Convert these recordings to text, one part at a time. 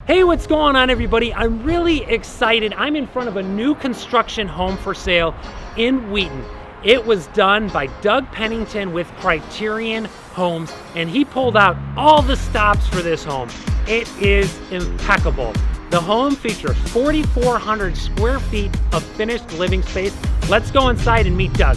Hey, what's going on, everybody? I'm really excited. I'm in front of a new construction home for sale in Wheaton. It was done by Doug Pennington with Criterion Homes, and he pulled out all the stops for this home. It is impeccable. The home features 4,400 square feet of finished living space. Let's go inside and meet Doug.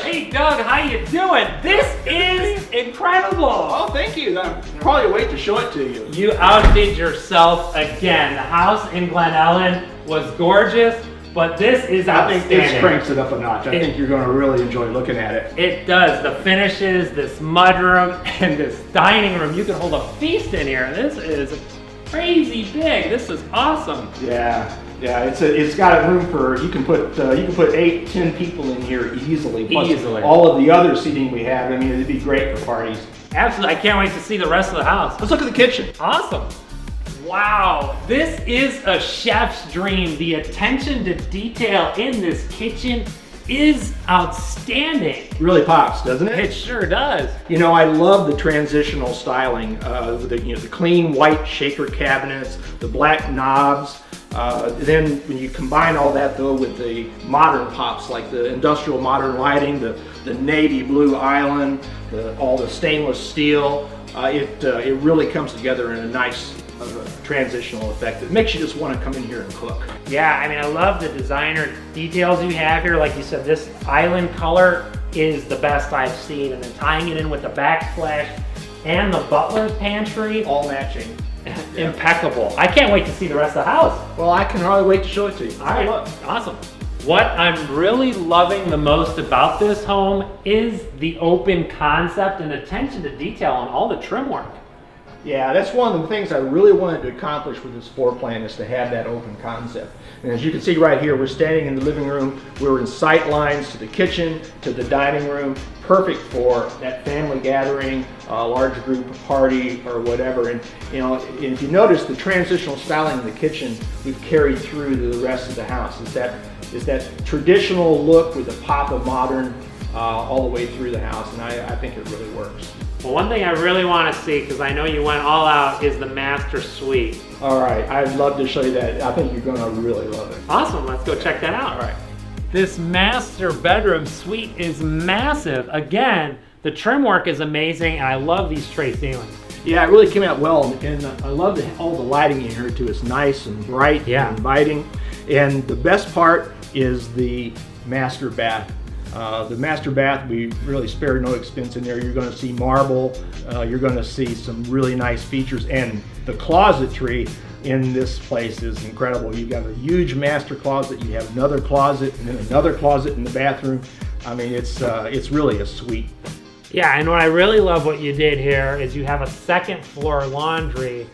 Hey Doug, how you doing? This is incredible. Oh, thank you. I probably wait to show it to you. You outdid yourself again. The house in Glen Ellen was gorgeous, but this is outstanding. I think this cranks it up a notch. I think you're going to really enjoy looking at it. It does. The finishes, this mudroom, and this dining room. You can hold a feast in here. This is crazy big. This is awesome. Yeah. It's got a room for you can put 8-10 people in here easily. Plus easily. All of the other seating we have. I mean, it'd be great for parties. Absolutely. I can't wait to see the rest of the house. Let's look at the kitchen. Awesome. Wow, this is a chef's dream. The attention to detail in this kitchen is outstanding. Really pops, doesn't it? It sure does. You know, I love the transitional styling. The clean white shaker cabinets, the black knobs. Then when you combine all that though with the modern pops, like the industrial modern lighting, the navy blue island, all the stainless steel, it really comes together in a nice transitional effect. It makes you just want to come in here and cook. Yeah, I mean, I love the designer details you have here. Like you said, this island color is the best I've seen, and then tying it in with the backsplash and the butler's pantry. All matching. Impeccable. I can't wait to see the rest of the house. Well, I can hardly wait to show it to you. All right, awesome. What I'm really loving the most about this home is the open concept and attention to detail on all the trim work. Yeah, that's one of the things I really wanted to accomplish with this floor plan, is to have that open concept. And as you can see right here, we're standing in the living room. We're in sight lines to the kitchen, to the dining room, perfect for that family gathering, a large group party or whatever. And you know, if you notice the transitional styling in the kitchen, we've carried through to the rest of the house. Is that traditional look with a pop of modern all the way through the house, and I think it really works. Well, one thing I really want to see, because I know you went all out, is the master suite. All right, I'd love to show you that. I think you're going to really love it. Awesome, let's go check that out. All right. This master bedroom suite is massive. Again, the trim work is amazing, and I love these tray ceilings. Yeah, it really came out well, and I love all the lighting in here too. It's nice and bright and inviting. And the best part is the master bath. The master bath, we really spared no expense in there. You're going to see marble, you're going to see some really nice features, and the closetry in this place is incredible. You've got a huge master closet, you have another closet, and then another closet in the bathroom. I mean, it's really a suite. Yeah, and what I really love what you did here is you have a second floor laundry,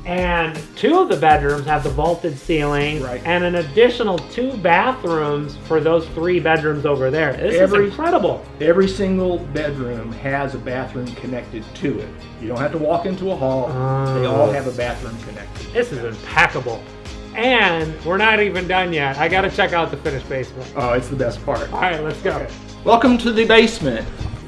and 2 of the bedrooms have the vaulted ceilings, and an additional 2 bathrooms for those 3 bedrooms over there. This is incredible. Every single bedroom has a bathroom connected to it. You don't have to walk into a hall. They all have a bathroom connected. This is impeccable. And we're not even done yet. I got to check out the finished basement. Oh, it's the best part. All right, let's go. Okay. Welcome to the basement.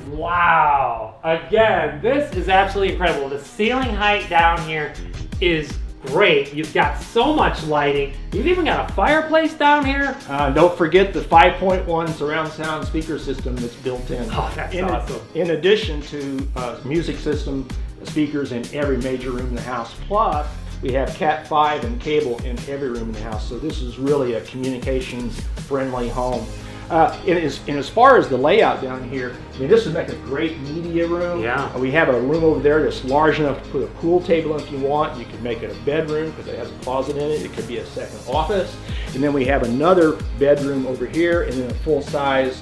Wow. Again, this is absolutely incredible. The ceiling height down here is great. You've got so much lighting. You've even got a fireplace down here. Don't forget the 5.1 surround sound speaker system that's built in. Oh, that's awesome. In addition to music system speakers in every major room in the house. Plus, we have Cat 5 and cable in every room in the house. So this is really a communications-friendly home. And as far as the layout down here, I mean, this would make a great media room. Yeah. We have a room over there that's large enough to put a pool table if you want. You could make it a bedroom because it has a closet in it. It could be a second office. And then we have another bedroom over here, and then a full-size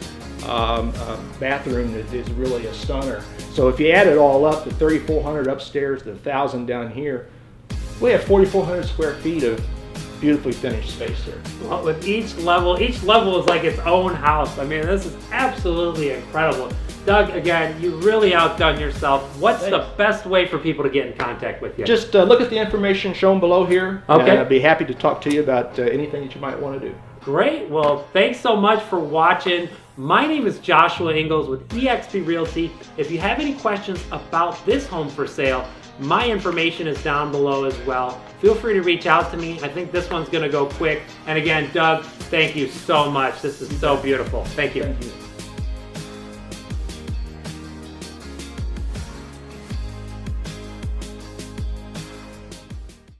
bathroom that is really a stunner. So if you add it all up, the 3,400 upstairs, the 1,000 down here, we have 4,400 square feet of beautifully finished space here. Well, with each level is like its own house. I mean, this is absolutely incredible. Doug, again, you really outdone yourself. What's the best way for people to get in contact with you? Just look at the information shown below here. Okay. And I'd be happy to talk to you about anything that you might want to do. Great. Well, thanks so much for watching. My name is Joshua Ingalls with eXp Realty. If you have any questions about this home for sale, my information is down below as well. Feel free to reach out to me. I think this one's gonna go quick. And again, Doug, thank you so much. This is so beautiful. Thank you. Thank you.